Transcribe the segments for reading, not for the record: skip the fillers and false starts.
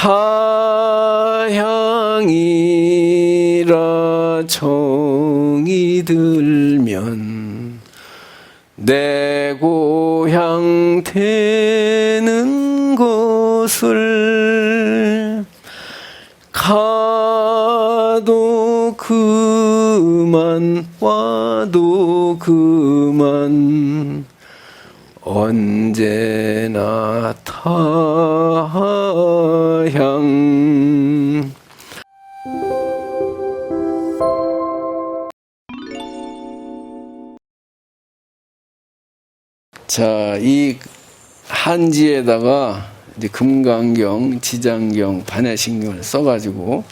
타향이라 정이 들면 내 고향 되는 곳을 가도 그만 와도 그만 언제나 타향. 자, 이 한지에다가 이제 금강경, 지장경, 반야신경을 써가지고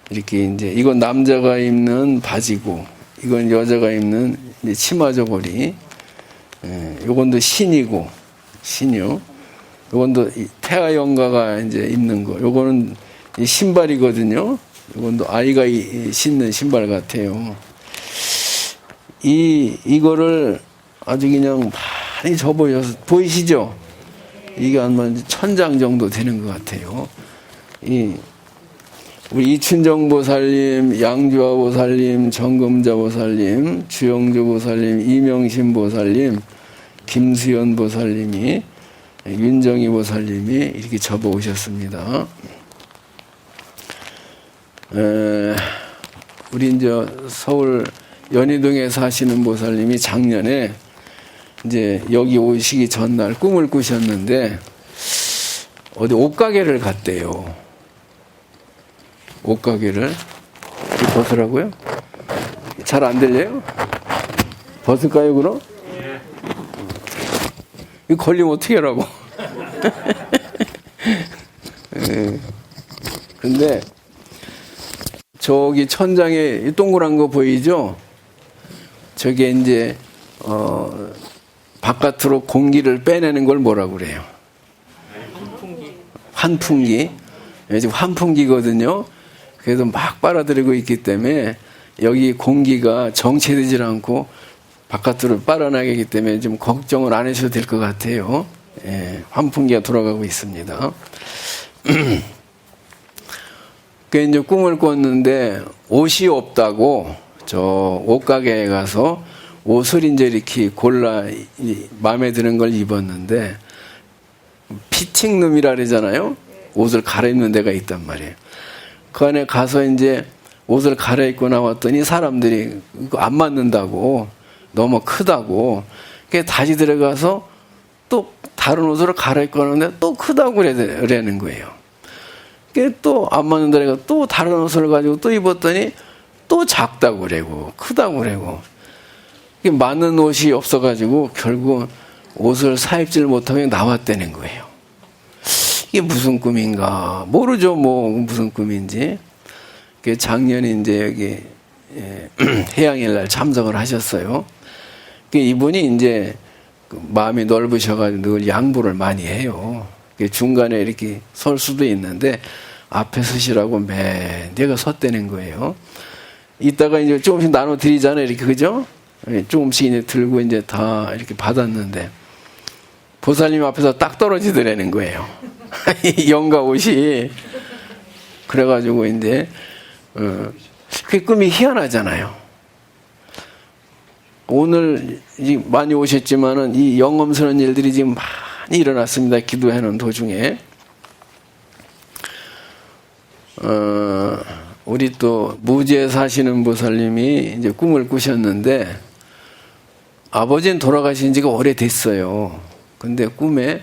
이렇게 이제 이건 남자가 입는 바지고 이건 여자가 입는 이제 치마저고리. 요건도 신이고 신이요. 요건도 태아연가가 이제 입는 거. 요거는 신발이거든요. 요건도 아이가 신는 신발 같아요. 이거를 아주 그냥 많이 접어서 보이시죠? 이게 아마 1000장 정도 되는 것 같아요. 우리 이춘정 보살님, 양주화 보살님, 정금자 보살님, 주영주 보살님, 이명신 보살님, 김수연 보살님이, 윤정희 보살님이 이렇게 접어 오셨습니다. 우리 이제 서울 연희동에 사시는 보살님이 작년에 이제 여기 오시기 전날 꿈을 꾸셨는데 어디 옷가게를 갔대요. 옷가게를 벗으라고요? 잘 안 들려요? 벗을까요 그럼? 이거 걸리면 어떻게 하라고? 근데 저기 천장에 동그란 거 보이죠? 저게 이제 바깥으로 공기를 빼내는 걸 뭐라고 그래요? 환풍기. 지금 환풍기거든요. 그래서 막 빨아들이고 있기 때문에 여기 공기가 정체되지 않고 바깥으로 빨아나기 하기 때문에 좀 걱정을 안 하셔도 될 것 같아요. 환풍기가 돌아가고 있습니다. 그 이제 꿈을 꿨는데 옷이 없다고 저 옷가게에 가서 옷을 이제 이렇게 골라 마음에 드는 걸 입었는데 피팅룸이라 그러잖아요. 옷을 갈아입는 데가 있단 말이에요. 그 안에 가서 이제 옷을 갈아입고 나왔더니 사람들이 이거 안 맞는다고 너무 크다고 다시 들어가서 또 다른 옷을 갈아입고 하는데 또 크다고 그러는 거예요. 또 안 맞는다니까 또 다른 옷을 가지고 또 입었더니 또 작다고 그러고 크다고 그러고 맞는 옷이 없어가지고 결국 옷을 사입질 못하고 나왔다는 거예요. 이게 무슨 꿈인가 모르죠. 뭐 무슨 꿈인지. 작년에 이제 여기 해양일날 참석을 하셨어요. 이분이 이제 마음이 넓으셔가지고 늘 양보를 많이 해요. 중간에 이렇게 설 수도 있는데 앞에 서시라고 내가 섰다는 거예요. 이따가 이제 조금씩 나눠 드리잖아요. 이렇게 그죠? 조금씩 이제 들고 이제 다 이렇게 받았는데 보살님 앞에서 딱 떨어지더라는 거예요. 영가 옷이. 그래가지고 이제 그 꿈이 희한하잖아요. 오늘 많이 오셨지만은 이 영험스러운 일들이 지금 많이 일어났습니다. 기도하는 도중에. 우리 또 무지에 사시는 보살님이 이제 꿈을 꾸셨는데 아버지는 돌아가신 지가 오래됐어요. 근데 꿈에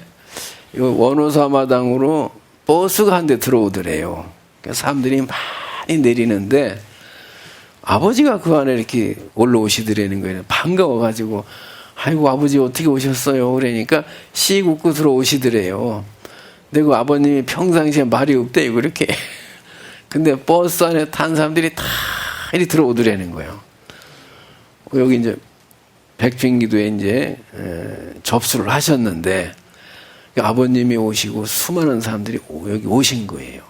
원호사마당으로 버스가 한 대 들어오더래요. 사람들이 많이 내리는데 아버지가 그 안에 이렇게 올라오시더라는 거예요. 반가워가지고 아이고 아버지 어떻게 오셨어요? 그러니까 씩 웃고 들어오시더래요. 근데 그 아버님이 평상시에 말이 없대요. 그렇게. 근데 버스 안에 탄 사람들이 다 이리 들어오더라는 거예요. 여기 이제 백fin기도에 이제 접수를 하셨는데 아버님이 오시고 수많은 사람들이 여기 오신 거예요.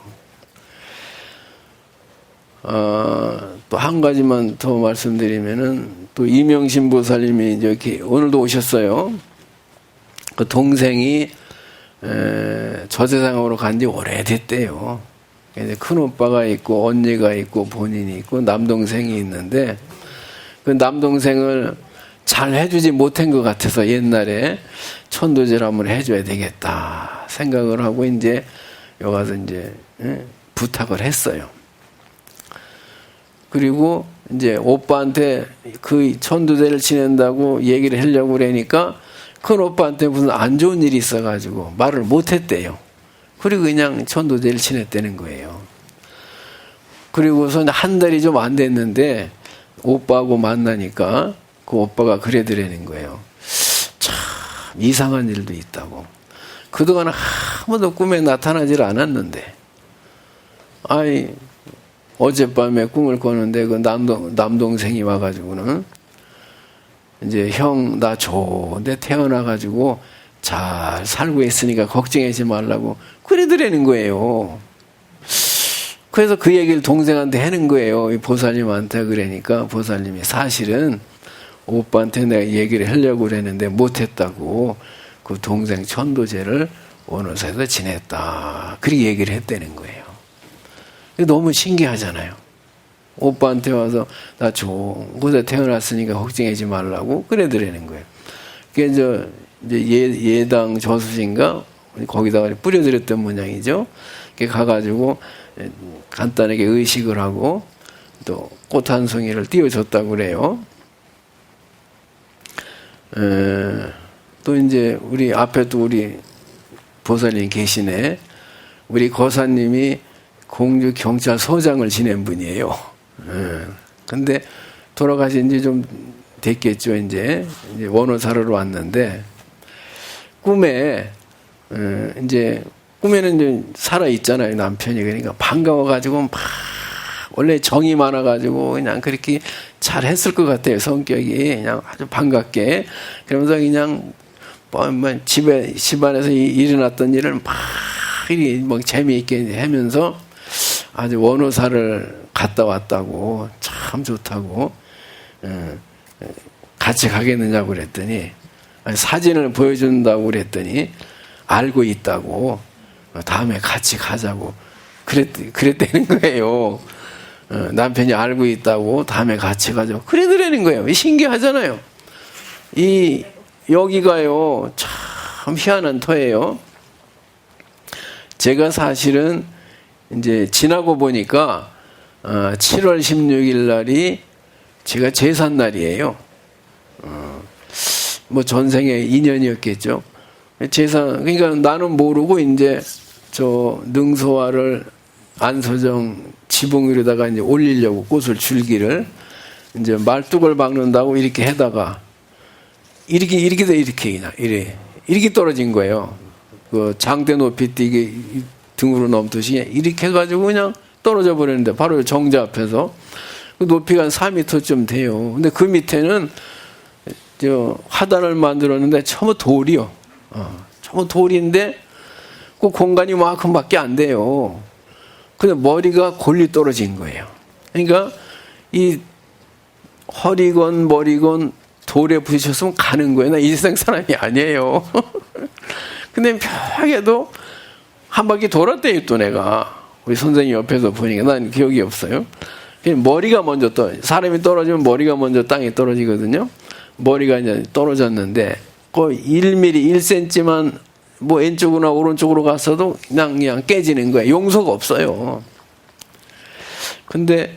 또 한 가지만 더 말씀드리면은 또 이명신 보살님이 이제 이렇게 오늘도 오셨어요. 그 동생이 저 세상으로 간 지 오래됐대요. 이제 큰 오빠가 있고 언니가 있고 본인이 있고 남동생이 있는데 그 남동생을 잘 해주지 못한 것 같아서 옛날에 천도제를 한번 해줘야 되겠다 생각을 하고 이제 여기 가서 이제 부탁을 했어요. 그리고 이제 오빠한테 그 천도제를 지낸다고 얘기를 하려고 그러니까 큰 오빠한테 무슨 안 좋은 일이 있어가지고 말을 못했대요. 그리고 그냥 천도제를 지냈다는 거예요. 그리고서 한 달이 좀 안 됐는데 오빠하고 만나니까 그 오빠가 그래더라는 거예요. 참 이상한 일도 있다고. 그동안 한 번도 꿈에 나타나질 않았는데 아니 어젯밤에 꿈을 꿨는데 그 남동생이 와가지고는 이제 형 나 좋은데 태어나가지고 잘 살고 있으니까 걱정하지 말라고 그러더라는 거예요. 그래서 그 얘기를 동생한테 하는 거예요. 이 보살님한테. 그러니까 보살님이 사실은 오빠한테 내가 얘기를 하려고 그랬는데 못했다고 그 동생 천도제를 원어사에서 지냈다. 그렇게 얘기를 했다는 거예요. 너무 신기하잖아요. 오빠한테 와서 나 좋은 곳에 태어났으니까 걱정하지 말라고 그래더라는 거예요. 그게 이제 예당 저수지인가 거기다가 뿌려드렸던 모양이죠. 가가지고 간단하게 의식을 하고 또 꽃 한 송이를 띄워줬다고 그래요. 또 이제 우리 앞에 또 우리 보살님 계시네. 우리 거사님이 공주 경찰서장을 지낸 분이에요. 근데 돌아가신 지 좀 됐겠죠. 이제 원호사로로 왔는데 꿈에 이제 꿈에는 이제 살아 있잖아요. 남편이. 그러니까 반가워가지고 막 원래 정이 많아가지고 그냥 그렇게 잘 했을 것 같아요. 성격이 그냥 아주 반갑게. 그러면서 그냥 뭐 집안에서 일어났던 일을 막 뭐 재미있게 하면서 아주 원호사를 갔다 왔다고 참 좋다고 같이 가겠느냐고 그랬더니 사진을 보여준다고 그랬더니 알고 있다고 다음에 같이 가자고 그랬다는 거예요. 남편이 알고 있다고 다음에 같이 가자고 그러더라는 거예요. 신기하잖아요. 여기가요 참 희한한 터예요. 제가 사실은 이제 지나고 보니까 7월 16일 날이 제가 제삿날이에요. 뭐 전생의 인연이었겠죠. 그러니까 나는 모르고 이제 저 능소화를 안소정 지붕 위로다가 이제 올리려고 꽃을 줄기를 이제 말뚝을 박는다고 이렇게 해다가 이렇게 그냥 이렇게 떨어진 거예요. 그 장대 높이 뛰기 등으로 넘듯이 이렇게 해가지고 그냥 떨어져 버렸는데 바로 정자 앞에서 그 높이가 한 4m쯤 돼요. 근데 그 밑에는 저 화단을 만들었는데 전부 돌이요. 전부 돌인데 그 공간이 만큼밖에 안 돼요. 근데 머리가 골리 떨어진 거예요. 그러니까 이 허리건 머리건 돌에 부딪혔으면 가는 거예요. 나 이 세상 사람이 아니에요. 근데 묘하게도 한 바퀴 돌았대요, 또 내가. 우리 선생님 옆에서 보니까 난 기억이 없어요. 머리가 먼저 사람이 떨어지면 머리가 먼저 땅에 떨어지거든요. 머리가 이제 떨어졌는데, 그 1mm, 1cm만 뭐 왼쪽이나 오른쪽으로 갔어도 그냥 깨지는 거예요. 용서가 없어요. 근데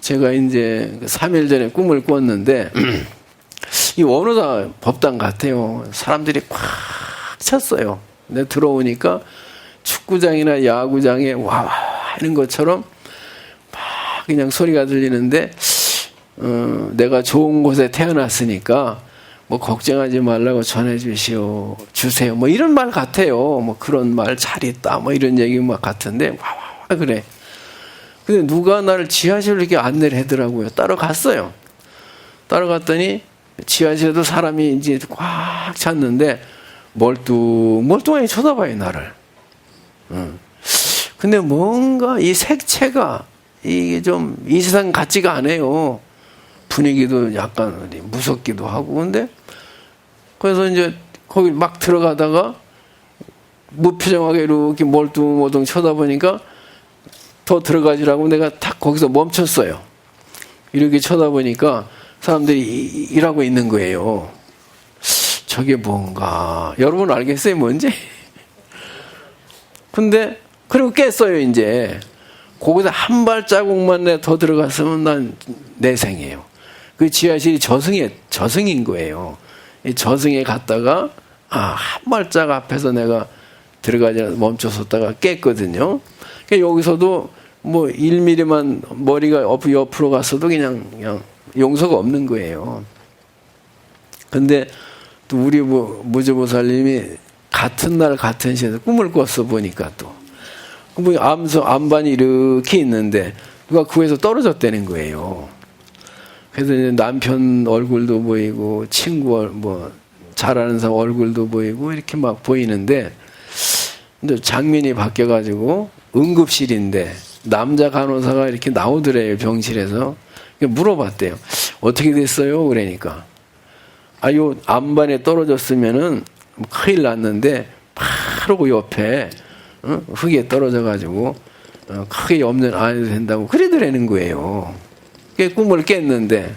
제가 이제 3일 전에 꿈을 꿨는데, 이 원호사 법당 같아요. 사람들이 꽉 찼어요. 근데 들어오니까 축구장이나 야구장에 와 하는 것처럼 막 그냥 소리가 들리는데 내가 좋은 곳에 태어났으니까 뭐 걱정하지 말라고 전해주세요 뭐 이런 말 같아요. 뭐 그런 말 잘 있다 뭐 이런 얘기 막 같은데 와 그래. 근데 누가 나를 지하실로 이렇게 안내를 하더라고요. 따라갔어요. 따라갔더니 지하실에도 사람이 이제 꽉 찼는데 멀뚱하게 쳐다봐요, 나를. 근데 뭔가 이 색채가 이게 좀 이 세상 같지가 않아요. 분위기도 약간 무섭기도 하고. 근데 그래서 이제 거기 막 들어가다가 무표정하게 이렇게 멀뚱멀뚱 쳐다보니까 더 들어가지라고 내가 딱 거기서 멈췄어요. 이렇게 쳐다보니까 사람들이 일하고 있는 거예요. 저게 뭔가 여러분 알겠어요 뭔지? 근데 그리고 깼어요 이제. 거기서 한 발자국만 내 더 들어갔으면 난 내생이에요. 그 지하실이 저승인 거예요. 이 저승에 갔다가 한 발자국 앞에서 내가 들어가지 멈춰섰다가 깼거든요. 그러니까 여기서도 뭐 1mm만 머리가 옆으로 갔어도 그냥 용서가 없는 거예요. 근데 또 우리 무주보살님이 같은 날 같은 시에서 꿈을 꿨어 보니까 또 안반이 이렇게 있는데 누가 구해서 떨어졌다는 거예요. 그래서 이제 남편 얼굴도 보이고 친구 잘하는 사람 얼굴도 보이고 이렇게 막 보이는데 근데 장면이 바뀌어가지고 응급실인데 남자 간호사가 이렇게 나오더래요 병실에서. 물어봤대요. 어떻게 됐어요? 그러니까 요 안반에 떨어졌으면은 큰일 났는데 바로 그 옆에 흙에 떨어져가지고 크게 염려는 안 해도 된다고 그러더라는 거예요. 꿈을 깼는데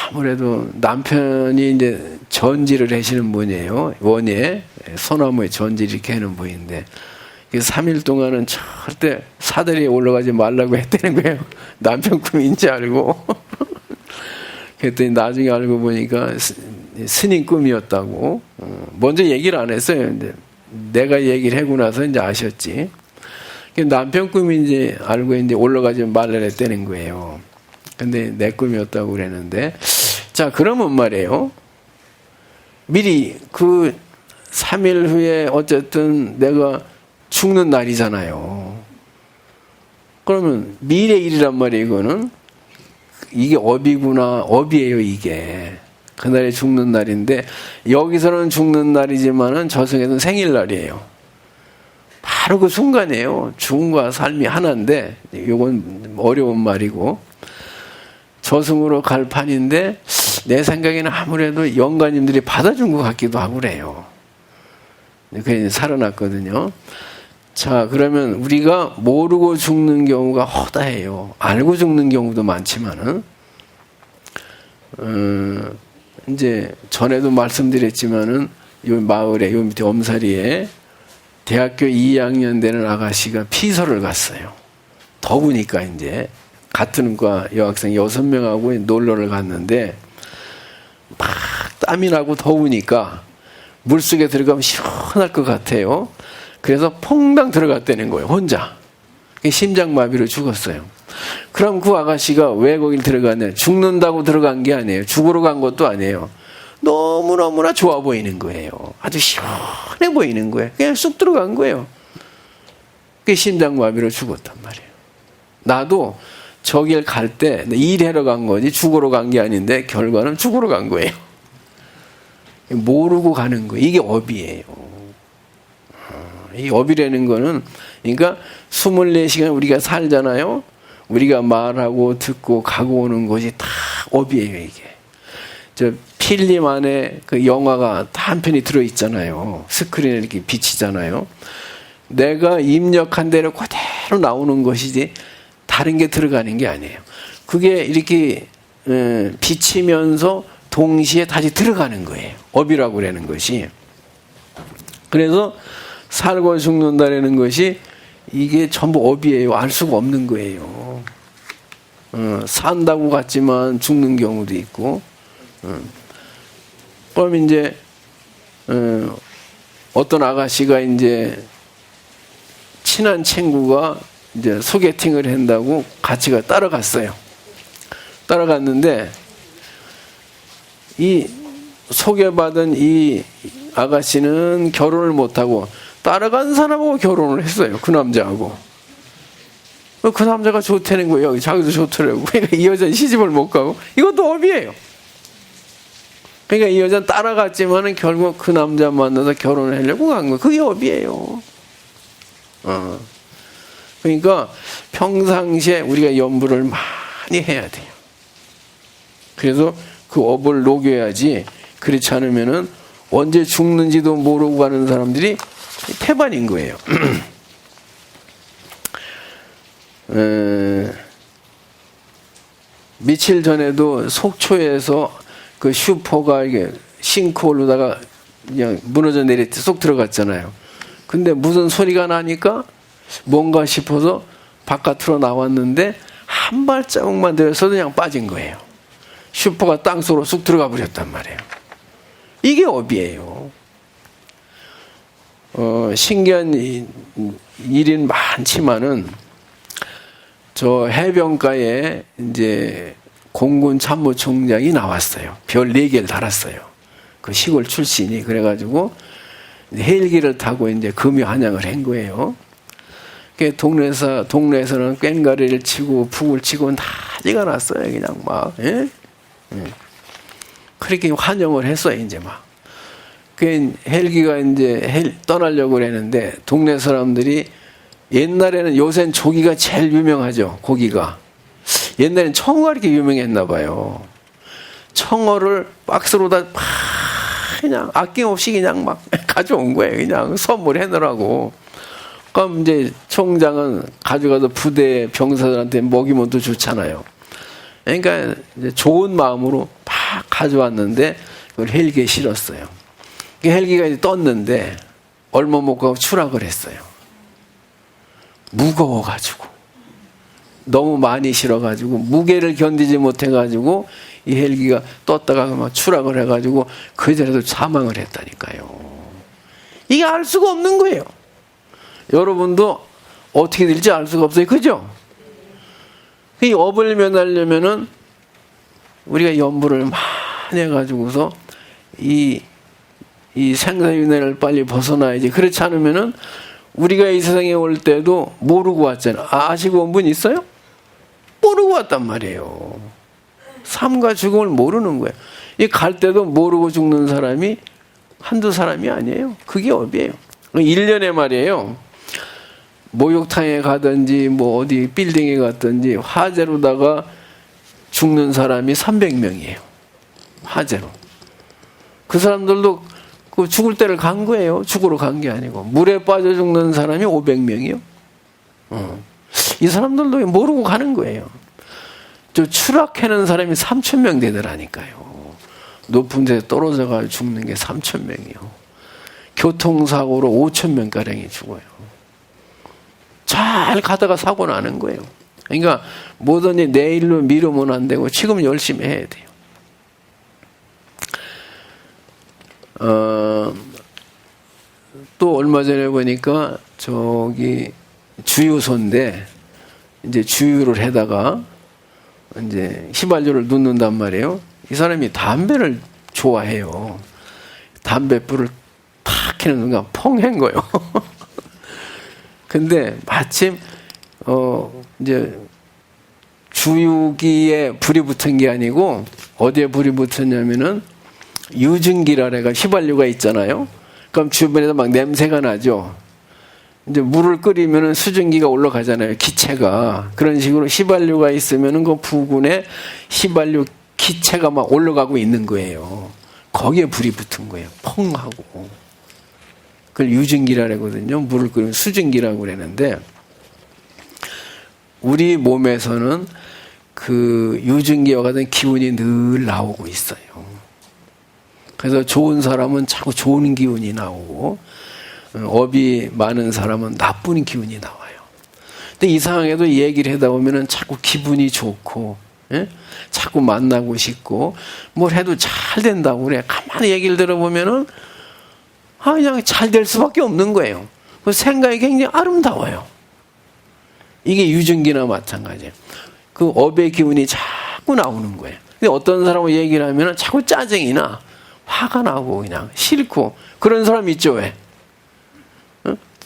아무래도 남편이 이제 전지를 하시는 분이에요. 원예 소나무에 전지 이렇게 하는 분인데 3일 동안은 절대 사다리에 올라가지 말라고 했다는 거예요. 남편 꿈인지 알고. 그랬더니 나중에 알고 보니까 스님 꿈이었다고. 먼저 얘기를 안 했어요. 근데 내가 얘기를 하고 나서 이제 아셨지. 남편 꿈인지 알고 이제 올라가지 말라 했다는 거예요. 근데 내 꿈이었다고 그랬는데. 자, 그러면 말이에요. 미리 그 3일 후에 어쨌든 내가 죽는 날이잖아요. 그러면 미래 일이란 말이에요, 이거는. 이게 업이구나. 업이에요, 이게. 그날이 죽는 날인데, 여기서는 죽는 날이지만은 저승에서는 생일날이에요. 바로 그 순간이에요. 죽음과 삶이 하나인데, 이건 어려운 말이고, 저승으로 갈 판인데, 내 생각에는 아무래도 영가님들이 받아준 것 같기도 하고 그래요. 그래서 살아났거든요. 자, 그러면 우리가 모르고 죽는 경우가 허다해요. 알고 죽는 경우도 많지만은, 이제 전에도 말씀드렸지만은, 요 마을에, 요 밑에 엄사리에 대학교 2학년 되는 아가씨가 피서를 갔어요. 더우니까 이제, 같은 과 여학생 6명하고 놀러를 갔는데, 막 땀이 나고 더우니까, 물속에 들어가면 시원할 것 같아요. 그래서 퐁당 들어갔다는 거예요. 혼자. 심장마비로 죽었어요. 그럼 그 아가씨가 왜 거길 들어갔냐? 죽는다고 들어간 게 아니에요. 죽으러 간 것도 아니에요. 너무너무나 좋아 보이는 거예요. 아주 시원해 보이는 거예요. 그냥 쑥 들어간 거예요. 그게 심장마비로 죽었단 말이에요. 나도 저길 갈 때 일하러 간 거지 죽으러 간 게 아닌데 결과는 죽으러 간 거예요. 모르고 가는 거예요. 이게 업이에요. 이 업이라는 거는, 그러니까 24시간 우리가 살잖아요. 우리가 말하고 듣고 가고 오는 것이 다 업이에요, 이게. 필름 안에 그 영화가 다 한 편이 들어있잖아요. 스크린에 이렇게 비치잖아요. 내가 입력한 대로 그대로 나오는 것이지, 다른 게 들어가는 게 아니에요. 그게 이렇게, 비치면서 동시에 다시 들어가는 거예요. 업이라고 그러는 것이. 그래서, 살고 죽는다라는 것이 이게 전부 업이에요. 알 수가 없는 거예요. 산다고 같지만 죽는 경우도 있고. 그럼 이제 어떤 아가씨가 이제 친한 친구가 이제 소개팅을 한다고 같이 따라갔어요. 따라갔는데 이 소개받은 이 아가씨는 결혼을 못하고 따라간 사람하고 결혼을 했어요. 그 남자하고. 그 남자가 좋다는 거예요. 자기도 좋더라고. 그러니까 이 여자는 시집을 못 가고. 이것도 업이에요. 그러니까 이 여자는 따라갔지만은 결국 그 남자 만나서 결혼을 하려고 간 거예요. 그게 업이에요. 그러니까 평상시에 우리가 염불을 많이 해야 돼요. 그래서 그 업을 녹여야지. 그렇지 않으면은 언제 죽는지도 모르고 가는 사람들이 태반인 거예요. 며칠 전에도 속초에서 그 슈퍼가 이게 싱크홀로다가 그냥 무너져 내릴 때 쏙 들어갔잖아요. 근데 무슨 소리가 나니까 뭔가 싶어서 바깥으로 나왔는데 한 발자국만 들어서도 그냥 빠진 거예요. 슈퍼가 땅속으로 쑥 들어가 버렸단 말이에요. 이게 업이에요. 신기한 일은 많지만은 저 해변가에 이제 공군 참모총장이 나왔어요. 별 4개를 달았어요. 그 시골 출신이. 그래가지고 헬기를 타고 이제 금요 한양을 한 거예요. 동네에서는 꽹과리를 치고 북을 치고 난리가 났어요. 그냥 막. 예? 그렇게 환영을 했어요. 이제 막. 그 헬기가 이제 떠나려고 그랬는데 동네 사람들이 옛날에는 요새는 조기가 제일 유명하죠. 고기가. 옛날엔 청어가 이렇게 유명했나 봐요. 청어를 박스로다 그냥 아낌없이 그냥 막 가져온 거예요. 그냥 선물해 놓으라고. 그럼 이제 총장은 가져가서 부대 병사들한테 먹이면 또 좋잖아요. 그러니까 이제 좋은 마음으로 막 가져왔는데 그걸 헬기에 실었어요. 그 헬기가 이제 떴는데 얼마 못 가고 추락을 했어요. 무거워가지고 너무 많이 실어가지고 무게를 견디지 못해가지고 이 헬기가 떴다가 막 추락을 해가지고 그 자리에서 사망을 했다니까요. 이게 알 수가 없는 거예요. 여러분도 어떻게 될지 알 수가 없어요. 그죠? 이 업을 면하려면은 우리가 연부를 많이 해가지고서 이 생사윤회를 빨리 벗어나야지. 그렇지 않으면은 우리가 이 세상에 올 때도 모르고 왔잖아요. 아시고 온 분 있어요? 모르고 왔단 말이에요. 삶과 죽음을 모르는 거예요. 이 갈 때도 모르고 죽는 사람이 한두 사람이 아니에요. 그게 업이에요. 1년에 말이에요. 목욕탕에 가든지 뭐 어디 빌딩에 갔든지 화재로다가 죽는 사람이 300명이에요. 화재로. 그 사람들도 그 죽을 때를 간 거예요. 죽으러 간 게 아니고. 물에 빠져 죽는 사람이 500명이요. 이 사람들도 모르고 가는 거예요. 저 추락하는 사람이 3,000명 되더라니까요. 높은 데서 떨어져가지고 죽는 게 3,000명이요. 교통사고로 5,000명가량이 죽어요. 잘 가다가 사고 나는 거예요. 그러니까 뭐든지 내일로 미루면 안 되고 지금 열심히 해야 돼요. 또 얼마 전에 보니까 저기 주유소인데 이제 주유를 해다가 이제 휘발유를 넣는단 말이에요. 이 사람이 담배를 좋아해요. 담배불을 탁 켜는 순간 펑한 거예요. 근데 마침 이제 주유기에 불이 붙은 게 아니고 어디에 불이 붙었냐면은 유증기라래가 휘발유가 있잖아요. 그럼 주변에서 막 냄새가 나죠. 이제 물을 끓이면은 수증기가 올라가잖아요. 기체가. 그런 식으로 휘발유가 있으면은 그 부근에 휘발유 기체가 막 올라가고 있는 거예요. 거기에 불이 붙은 거예요. 펑 하고. 그걸 유증기라거든요. 물을 끓이면 수증기라고 그러는데 우리 몸에서는 그 유증기와 같은 기운이 늘 나오고 있어요. 그래서 좋은 사람은 자꾸 좋은 기운이 나오고 업이 많은 사람은 나쁜 기운이 나와요. 근데 이상하게도 얘기를 하다 보면은 자꾸 기분이 좋고, 예? 자꾸 만나고 싶고, 뭘 해도 잘 된다고 그래. 가만히 얘기를 들어보면은, 그냥 잘 될 수밖에 없는 거예요. 그 생각이 굉장히 아름다워요. 이게 유증기나 마찬가지예요. 그 업의 기운이 자꾸 나오는 거예요. 근데 어떤 사람하고 얘기를 하면은 자꾸 짜증이 나. 화가 나고 그냥 싫고 그런 사람 있죠. 왜?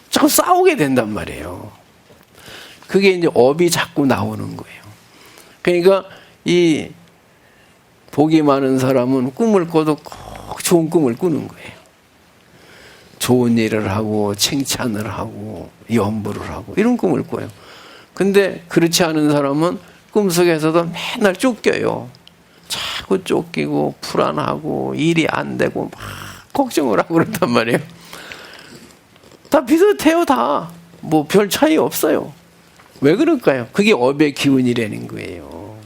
자꾸 싸우게 된단 말이에요. 그게 이제 업이 자꾸 나오는 거예요. 그러니까 이 복이 많은 사람은 꿈을 꿔도 꼭 좋은 꿈을 꾸는 거예요. 좋은 일을 하고 칭찬을 하고 연부를 하고 이런 꿈을 꿔요. 근데 그렇지 않은 사람은 꿈속에서도 맨날 쫓겨요. 자꾸 쫓기고 불안하고 일이 안 되고 막 걱정을 하고 그런단 말이에요. 다 비슷해요, 다. 뭐 별 차이 없어요. 왜 그럴까요? 그게 업의 기운이라는 거예요.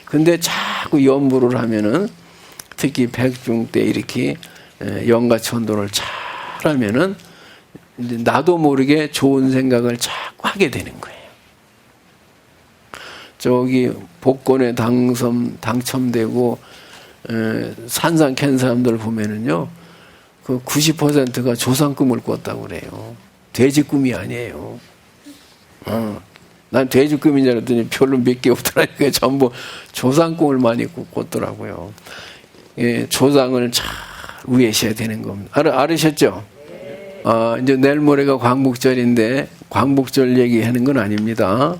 근데 자꾸 연부를 하면은, 특히 백중 때 이렇게 영가천도를 잘 하면은, 이제 나도 모르게 좋은 생각을 자꾸 하게 되는 거예요. 저기 복권에 당첨되고 산상 캔 사람들 보면은요, 그 90%가 조상 꿈을 꿨다고 그래요. 돼지 꿈이 아니에요. 난 돼지 꿈인 줄 알았더니 별로 몇 개 없더라니까. 전부 조상 꿈을 많이 꿨더라고요. 예, 조상을 잘 위해셔야 되는 겁니다. 알으셨죠? 이제 내일 모레가 광복절인데 광복절 얘기하는 건 아닙니다.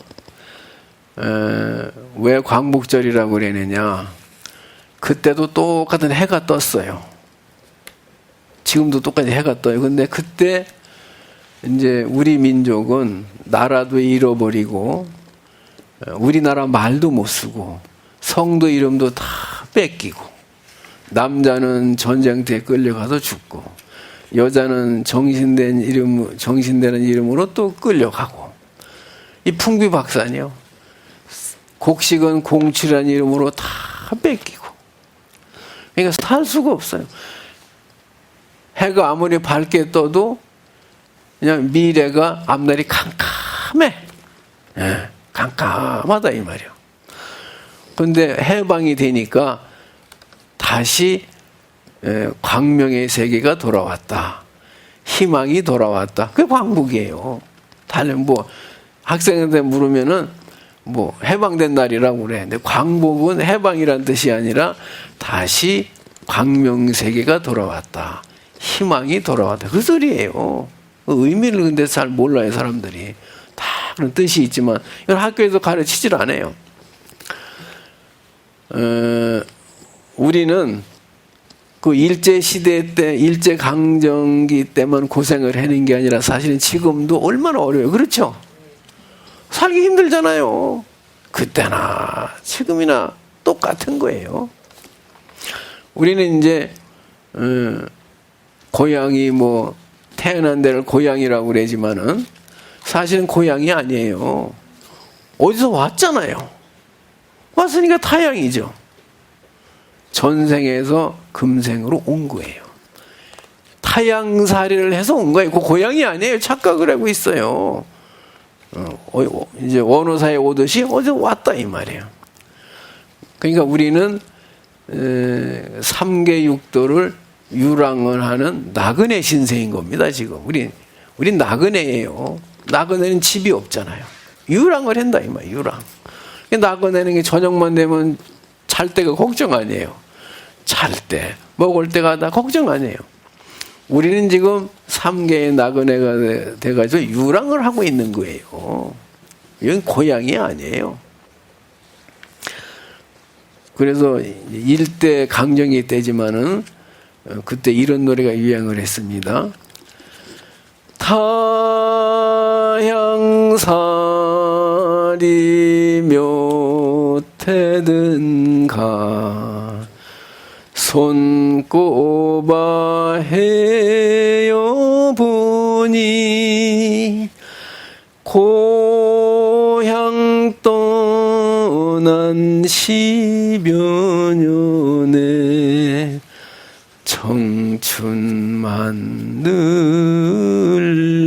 왜 광복절이라고 그러느냐? 그때도 똑같은 해가 떴어요. 지금도 똑같이 해가 떠요. 근데 그때 이제 우리 민족은 나라도 잃어버리고 우리나라 말도 못 쓰고 성도 이름도 다 뺏기고 남자는 전쟁터에 끌려가서 죽고 여자는 정신되는 이름으로 또 끌려가고 이 풍비박산이요. 곡식은 공치라는 이름으로 다 뺏기고 그러니까 살 수가 없어요. 해가 아무리 밝게 떠도 그냥 미래가 앞날이 캄캄해. 예, 캄캄하다 이 말이에요. 그런데 해방이 되니까 다시 광명의 세계가 돌아왔다. 희망이 돌아왔다. 그게 광복이에요. 다른 뭐 학생한테 물으면은 뭐 해방된 날이라고 그래. 근데 광복은 해방이란 뜻이 아니라 다시 광명 세계가 돌아왔다. 희망이 돌아왔다. 그 소리예요. 그 의미를 근데 잘 몰라요, 사람들이. 다 그런 뜻이 있지만 이건 학교에서 가르치질 않아요. 우리는 그 일제시대 때, 일제강점기 때만 고생을 하는 게 아니라 사실은 지금도 얼마나 어려워요. 그렇죠? 살기 힘들잖아요. 그때나 지금이나 똑같은 거예요. 우리는 이제 고향이 뭐 태어난 데를 고향이라고 그러지만은 사실은 고향이 아니에요. 어디서 왔잖아요. 왔으니까 타향이죠. 전생에서 금생으로 온 거예요. 타향살이를 해서 온 거예요. 그 고향이 아니에요. 착각을 하고 있어요. 이제 원호사에 오듯이 어디서 왔다 이 말이에요. 그러니까 우리는 3계6도를 유랑을 하는 나그네 신세인 겁니다. 지금 우린 나그네예요. 나그네는 집이 없잖아요. 유랑을 한다 이 말이에요. 유랑. 나그네는 게 저녁만 되면 잘 때가 걱정 아니에요. 잘 때, 먹을 때가 다 걱정 아니에요. 우리는 지금 3계의 나그네가 돼가지고 유랑을 하고 있는 거예요. 이건 고향이 아니에요. 그래서 일대 강정기 때지만은 그때 이런 노래가 유행을 했습니다. 타향살이 몇 해든가 손꼽아 헤어보니 고향 떠난 10여 년에 청춘만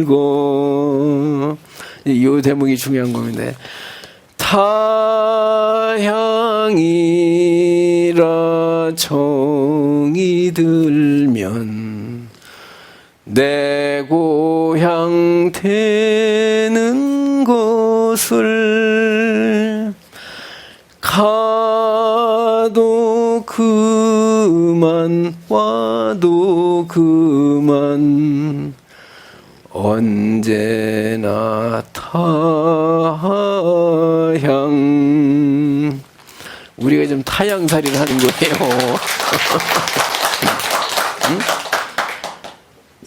늙어 이 대목이 중요한 겁니다. 타향이라 정이 들면 내 고향 되는 곳을 가도 그만 와도 그만 언제나 타향. 우리가 좀 타향살이를 하는 거예요. 응?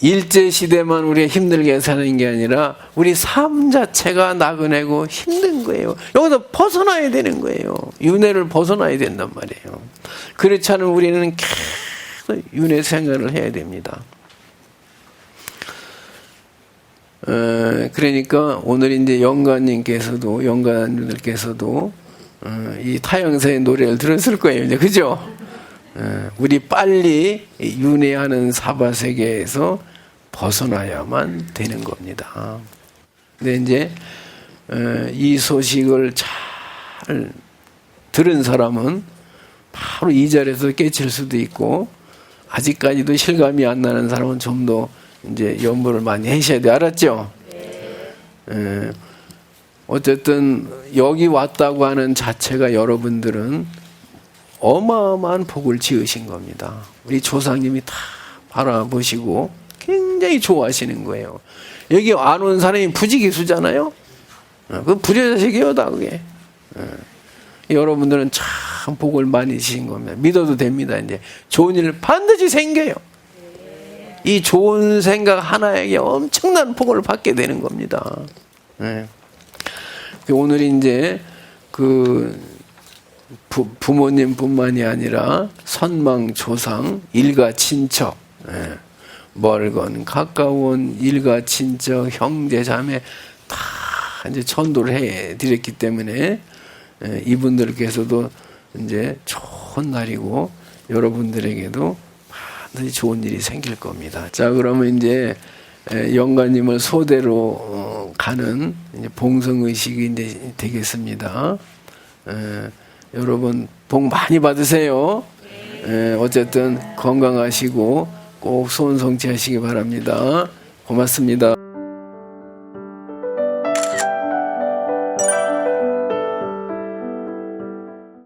일제시대만 우리가 힘들게 사는 게 아니라 우리 삶 자체가 나그네고 힘든 거예요. 여기서 벗어나야 되는 거예요. 윤회를 벗어나야 된단 말이에요. 그렇지 않으면 우리는 계속 윤회 생활을 해야 됩니다. 그러니까 오늘 이제 영가님들께서도 이 타영사의 노래를 들었을 거예요. 이제 그죠? 우리 빨리 윤회하는 사바세계에서 벗어나야만 되는 겁니다. 근데 이제 이 소식을 잘 들은 사람은 바로 이 자리에서 깨칠 수도 있고, 아직까지도 실감이 안 나는 사람은 좀 더 이제 연구를 많이 하셔야 돼. 알았죠? 어쨌든 여기 왔다고 하는 자체가 여러분들은 어마어마한 복을 지으신 겁니다. 우리 조상님이 다 바라보시고 굉장히 좋아하시는 거예요. 여기 안 온 사람이 부지기수잖아요. 그 부려자식이요 다 그게. 여러분들은 참 복을 많이 지신 겁니다. 믿어도 됩니다. 이제 좋은 일 반드시 생겨요. 이 좋은 생각 하나에게 엄청난 복을 받게 되는 겁니다. 오늘 이제 그 부모님뿐만이 아니라 선망 조상, 일가 친척, 멀건 가까운 일가 친척, 형제 자매 다 이제 천도를 해 드렸기 때문에 이분들께서도 이제 좋은 날이고 여러분들에게도 반드시 좋은 일이 생길 겁니다. 자, 그러면 이제 영가님을 소대로 가는 이제 봉성의식이 이제 되겠습니다. 여러분 복 많이 받으세요. 어쨌든 건강하시고 꼭 소원 성취하시기 바랍니다. 고맙습니다.